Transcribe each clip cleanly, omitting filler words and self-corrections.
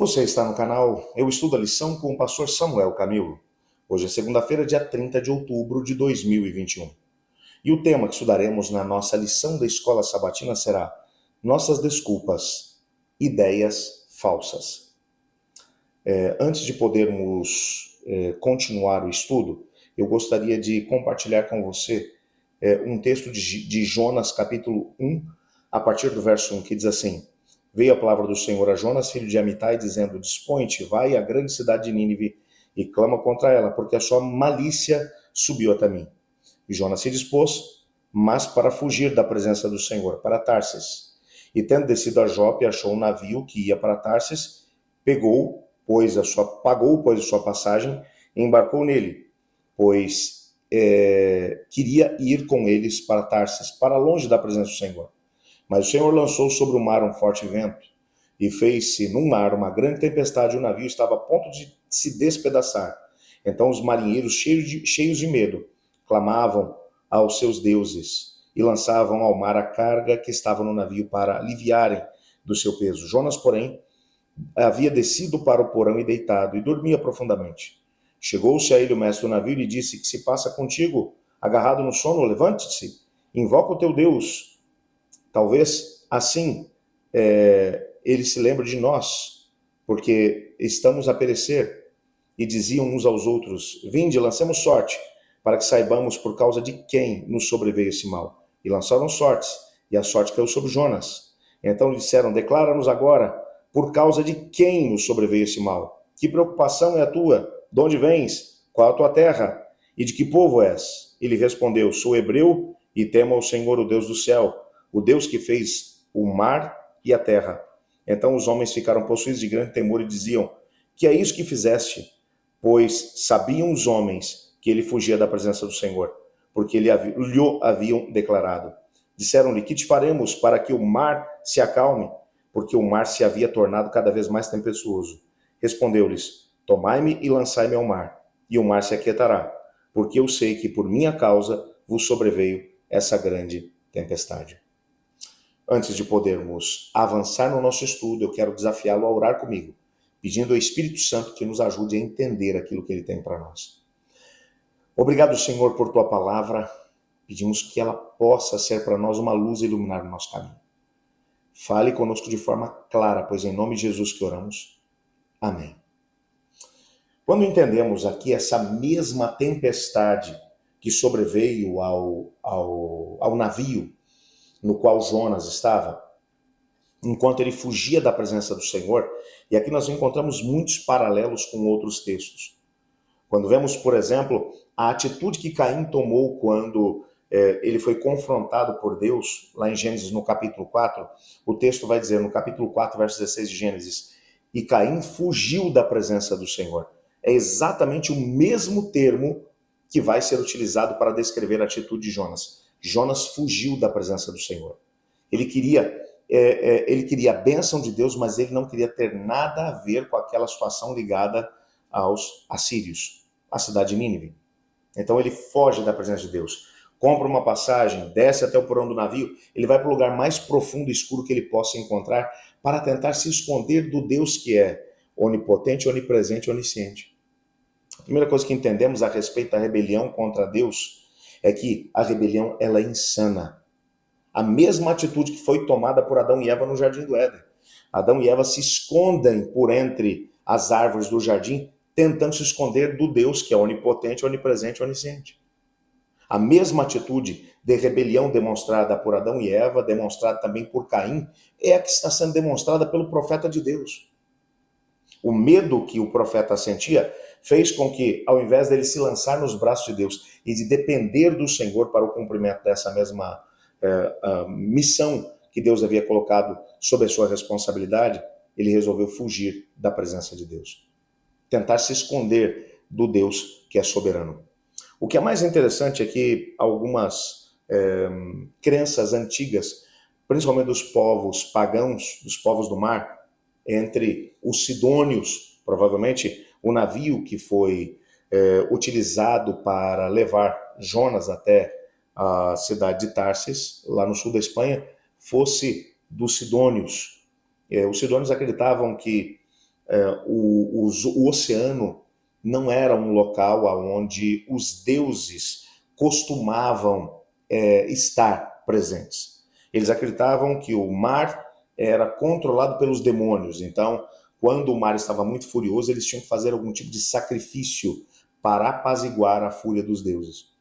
Você está no canal Eu Estudo a Lição com o pastor Samuel Camilo. Hoje é segunda-feira, dia 30 de outubro de 2021. E o tema que estudaremos na nossa lição da Escola Sabatina será Nossas Desculpas, Ideias Falsas. Antes de podermos continuar o estudo, eu gostaria de compartilhar com você um texto de Jonas, capítulo 1, a partir do verso 1, que diz assim: Veio a palavra do Senhor a Jonas, filho de Amitai, dizendo: Dispõe-te, vai à grande cidade de Nínive e clama contra ela, porque a sua malícia subiu até mim. E Jonas se dispôs, mas para fugir da presença do Senhor, para Tarsis. E tendo descido a Jope, achou um navio que ia para Tarsis, pagou, pois, a sua passagem, e embarcou nele, pois queria ir com eles para Tarsis, para longe da presença do Senhor. Mas o Senhor lançou sobre o mar um forte vento, e fez-se no mar uma grande tempestade, e o navio estava a ponto de se despedaçar. Então os marinheiros, cheios de medo, clamavam aos seus deuses, e lançavam ao mar a carga que estava no navio para aliviarem do seu peso. Jonas, porém, havia descido para o porão e deitado, e dormia profundamente. Chegou-se a ele o mestre do navio e lhe disse: Que se passa contigo, agarrado no sono? Levante-se, invoca o teu Deus. Talvez assim ele se lembre de nós, porque estamos a perecer. E diziam uns aos outros: Vinde, lancemos sorte, para que saibamos por causa de quem nos sobreveio esse mal. E lançaram sortes, e a sorte caiu sobre Jonas. Então lhe disseram: Declara-nos agora, por causa de quem nos sobreveio esse mal. Que preocupação é a tua? De onde vens? Qual a tua terra? E de que povo és? Ele respondeu: Sou hebreu e temo ao Senhor, o Deus do céu, o Deus que fez o mar e a terra. Então os homens ficaram possuídos de grande temor e diziam: Que é isso que fizeste? Pois sabiam os homens que ele fugia da presença do Senhor, porque lhe haviam declarado. Disseram-lhe: Que te faremos para que o mar se acalme? Porque o mar se havia tornado cada vez mais tempestuoso. Respondeu-lhes: Tomai-me e lançai-me ao mar, e o mar se aquietará, porque eu sei que por minha causa vos sobreveio essa grande tempestade. Antes de podermos avançar no nosso estudo, eu quero desafiá-lo a orar comigo, pedindo ao Espírito Santo que nos ajude a entender aquilo que ele tem para nós. Obrigado, Senhor, por tua palavra. Pedimos que ela possa ser para nós uma luz e iluminar o nosso caminho. Fale conosco de forma clara, pois é em nome de Jesus que oramos. Amém. Quando entendemos aqui essa mesma tempestade que sobreveio ao navio no qual Jonas estava, enquanto ele fugia da presença do Senhor, e aqui nós encontramos muitos paralelos com outros textos. Quando vemos, por exemplo, a atitude que Caim tomou quando ele foi confrontado por Deus, lá em Gênesis, no capítulo 4, o texto vai dizer, no capítulo 4, verso 16 de Gênesis, e Caim fugiu da presença do Senhor. É exatamente o mesmo termo que vai ser utilizado para descrever a atitude de Jonas. Jonas fugiu da presença do Senhor. Ele queria a bênção de Deus, mas ele não queria ter nada a ver com aquela situação ligada aos assírios, a cidade de Nínive. Então ele foge da presença de Deus, compra uma passagem, desce até o porão do navio, ele vai para o lugar mais profundo e escuro que ele possa encontrar para tentar se esconder do Deus que é onipotente, onipresente e onisciente. A primeira coisa que entendemos a respeito da rebelião contra Deus é que a rebelião ela é insana. A mesma atitude que foi tomada por Adão e Eva no Jardim do Éden. Adão e Eva se escondem por entre as árvores do jardim, tentando se esconder do Deus que é onipotente, onipresente e onisciente. A mesma atitude de rebelião demonstrada por Adão e Eva, demonstrada também por Caim, é a que está sendo demonstrada pelo profeta de Deus. O medo que o profeta sentia fez com que, ao invés dele se lançar nos braços de Deus e de depender do Senhor para o cumprimento dessa mesma missão que Deus havia colocado sob a sua responsabilidade, ele resolveu fugir da presença de Deus. Tentar se esconder do Deus que é soberano. O que é mais interessante é que algumas crenças antigas, principalmente dos povos pagãos, dos povos do mar, entre os sidônios, provavelmente o navio que foi utilizado para levar Jonas até a cidade de Tarsis, lá no sul da Espanha, fosse dos sidônios. Os sidônios acreditavam que o oceano não era um local onde os deuses costumavam estar presentes. Eles acreditavam que o mar era controlado pelos demônios. Então, quando o mar estava muito furioso, eles tinham que fazer algum tipo de sacrifício para apaziguar a fúria dos deuses.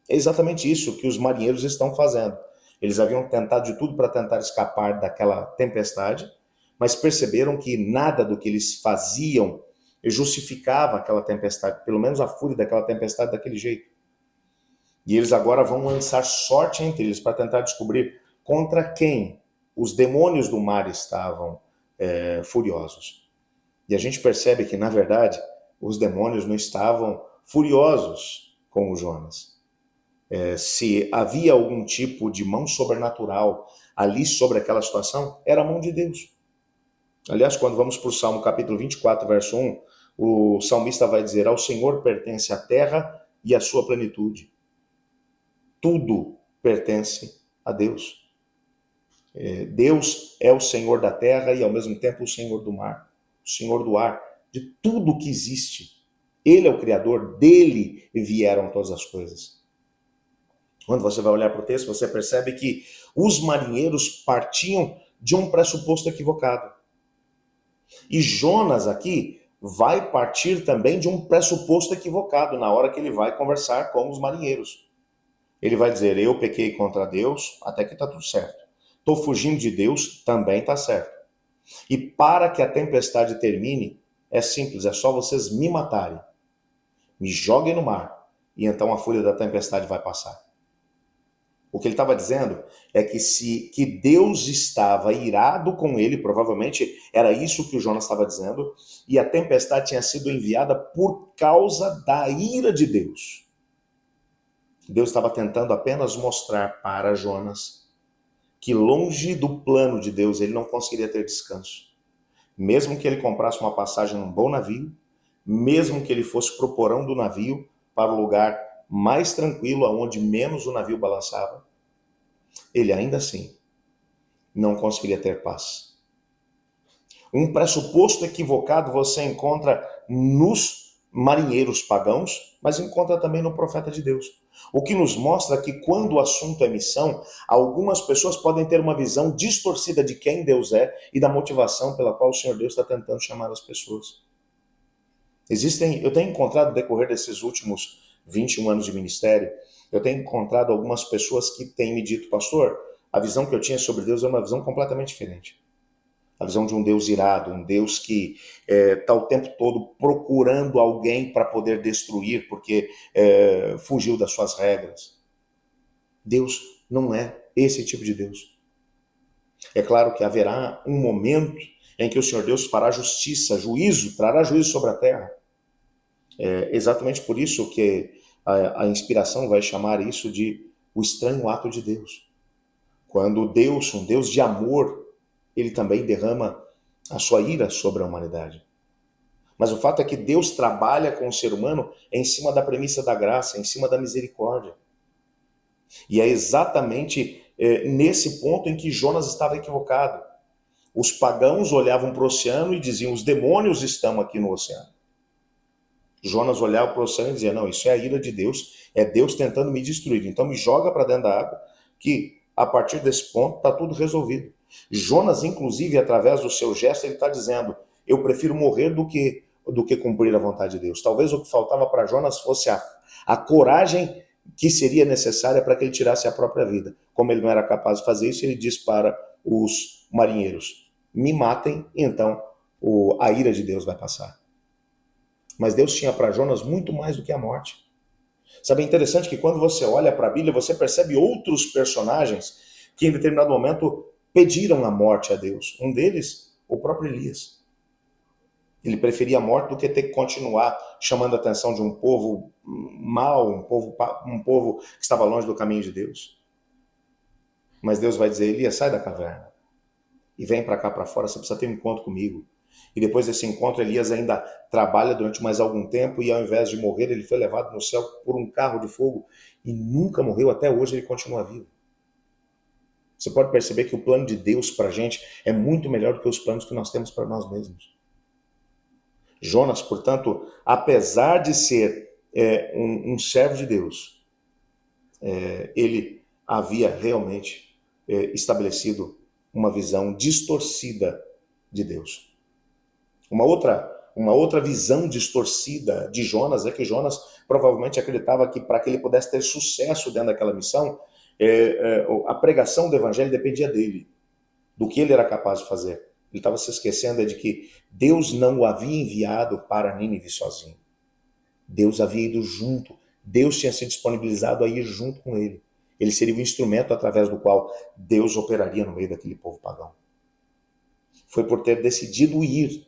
É exatamente isso que os marinheiros estão fazendo. Eles haviam tentado de tudo para tentar escapar daquela tempestade, mas perceberam que nada do que eles faziam justificava aquela tempestade, pelo menos a fúria daquela tempestade daquele jeito. E eles agora vão lançar sorte entre eles para tentar descobrir contra quem os demônios do mar estavam furiosos. E a gente percebe que, na verdade, os demônios não estavam furiosos com o Jonas. Se havia algum tipo de mão sobrenatural ali sobre aquela situação, era a mão de Deus. Aliás, quando vamos para o Salmo capítulo 24, verso 1, o salmista vai dizer: ao Senhor pertence a terra e a sua plenitude. Tudo pertence a Deus. Deus é o Senhor da terra e ao mesmo tempo o Senhor do mar, o Senhor do ar, de tudo que existe. Ele é o Criador, dele vieram todas as coisas. Quando você vai olhar para o texto, você percebe que os marinheiros partiam de um pressuposto equivocado. E Jonas aqui vai partir também de um pressuposto equivocado na hora que ele vai conversar com os marinheiros. Ele vai dizer: eu pequei contra Deus, até que está tudo certo. Estou fugindo de Deus, também está certo. E para que a tempestade termine, é simples, é só vocês me matarem. Me joguem no mar, e então a fúria da tempestade vai passar. O que ele estava dizendo é que Deus estava irado com ele, provavelmente era isso que o Jonas estava dizendo, e a tempestade tinha sido enviada por causa da ira de Deus. Deus estava tentando apenas mostrar para Jonas que longe do plano de Deus ele não conseguiria ter descanso. Mesmo que ele comprasse uma passagem num bom navio, mesmo que ele fosse pro porão do navio, para o lugar mais tranquilo, aonde menos o navio balançava, ele ainda assim não conseguiria ter paz. Um pressuposto equivocado você encontra nos marinheiros pagãos, mas encontra também no profeta de Deus. O que nos mostra que quando o assunto é missão, algumas pessoas podem ter uma visão distorcida de quem Deus é e da motivação pela qual o Senhor Deus está tentando chamar as pessoas. Eu tenho encontrado no decorrer desses últimos 21 anos de ministério, eu tenho encontrado algumas pessoas que têm me dito: pastor, a visão que eu tinha sobre Deus é uma visão completamente diferente. A visão de um Deus irado, um Deus que está o tempo todo procurando alguém para poder destruir, porque fugiu das suas regras. Deus não é esse tipo de Deus. É claro que haverá um momento em que o Senhor Deus fará justiça, juízo, trará juízo sobre a terra. É exatamente por isso que a inspiração vai chamar isso de o estranho ato de Deus. Quando Deus, um Deus de amor, ele também derrama a sua ira sobre a humanidade. Mas o fato é que Deus trabalha com o ser humano em cima da premissa da graça, em cima da misericórdia. E é exatamente nesse ponto em que Jonas estava equivocado. Os pagãos olhavam para o oceano e diziam: os demônios estão aqui no oceano. Jonas olhava para o oceano e dizia: não, isso é a ira de Deus, é Deus tentando me destruir. Então me joga para dentro da água, que a partir desse ponto está tudo resolvido. Jonas, inclusive, através do seu gesto, ele está dizendo: eu prefiro morrer do que cumprir a vontade de Deus. Talvez o que faltava para Jonas fosse a coragem que seria necessária para que ele tirasse a própria vida. Como ele não era capaz de fazer isso, ele diz para os marinheiros: me matem, e então a ira de Deus vai passar. Mas Deus tinha para Jonas muito mais do que a morte. Sabe, é interessante que quando você olha para a Bíblia, você percebe outros personagens que em determinado momento pediram a morte a Deus. Um deles, o próprio Elias. Ele preferia a morte do que ter que continuar chamando a atenção de um povo mau, um povo que estava longe do caminho de Deus. Mas Deus vai dizer: Elias, sai da caverna e vem para cá para fora, você precisa ter um encontro comigo. E depois desse encontro, Elias ainda trabalha durante mais algum tempo e ao invés de morrer, ele foi levado no céu por um carro de fogo e nunca morreu, até hoje ele continua vivo. Você pode perceber que o plano de Deus para a gente é muito melhor do que os planos que nós temos para nós mesmos. Jonas, portanto, apesar de ser um servo de Deus, ele havia realmente estabelecido uma visão distorcida de Deus. Uma outra visão distorcida de Jonas é que Jonas provavelmente acreditava que para que ele pudesse ter sucesso dentro daquela missão, a pregação do evangelho dependia dele, do que ele era capaz de fazer. Ele estava se esquecendo de que Deus não o havia enviado para Nínive sozinho. Deus havia ido junto. Deus tinha se disponibilizado a ir junto com ele. Ele seria o instrumento através do qual Deus operaria no meio daquele povo pagão. Foi por ter decidido ir,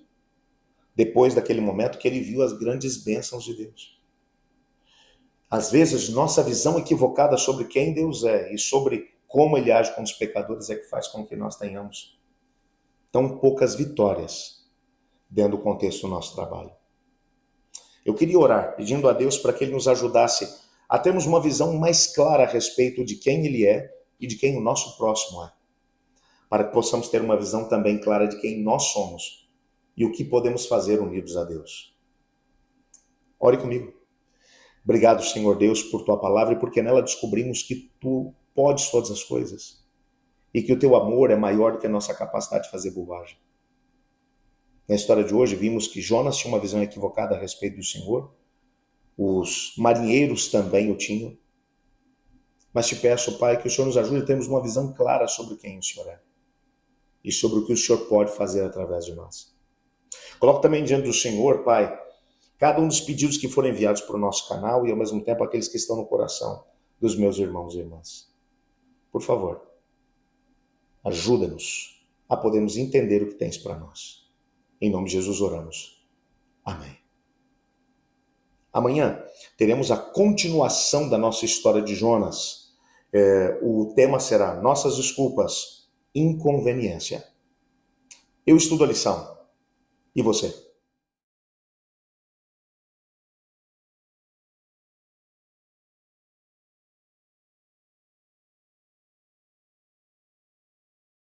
depois daquele momento, que ele viu as grandes bênçãos de Deus. Às vezes, nossa visão equivocada sobre quem Deus é e sobre como ele age com os pecadores é que faz com que nós tenhamos tão poucas vitórias dentro do contexto do nosso trabalho. Eu queria orar, pedindo a Deus para que Ele nos ajudasse a termos uma visão mais clara a respeito de quem Ele é e de quem o nosso próximo é. Para que possamos ter uma visão também clara de quem nós somos e o que podemos fazer unidos a Deus. Ore comigo. Obrigado, Senhor Deus, por Tua palavra e porque nela descobrimos que Tu podes todas as coisas e que o Teu amor é maior do que a nossa capacidade de fazer bobagem. Na história de hoje, vimos que Jonas tinha uma visão equivocada a respeito do Senhor. Os marinheiros também o tinham. Mas te peço, Pai, que o Senhor nos ajude a termos uma visão clara sobre quem o Senhor é e sobre o que o Senhor pode fazer através de nós. Coloco também diante do Senhor, Pai, cada um dos pedidos que foram enviados para o nosso canal e, ao mesmo tempo, aqueles que estão no coração dos meus irmãos e irmãs. Por favor, ajuda-nos a podermos entender o que tens para nós. Em nome de Jesus oramos. Amém. Amanhã teremos a continuação da nossa história de Jonas. O tema será Nossas Desculpas, Inconveniência. Eu estudo a lição. E você?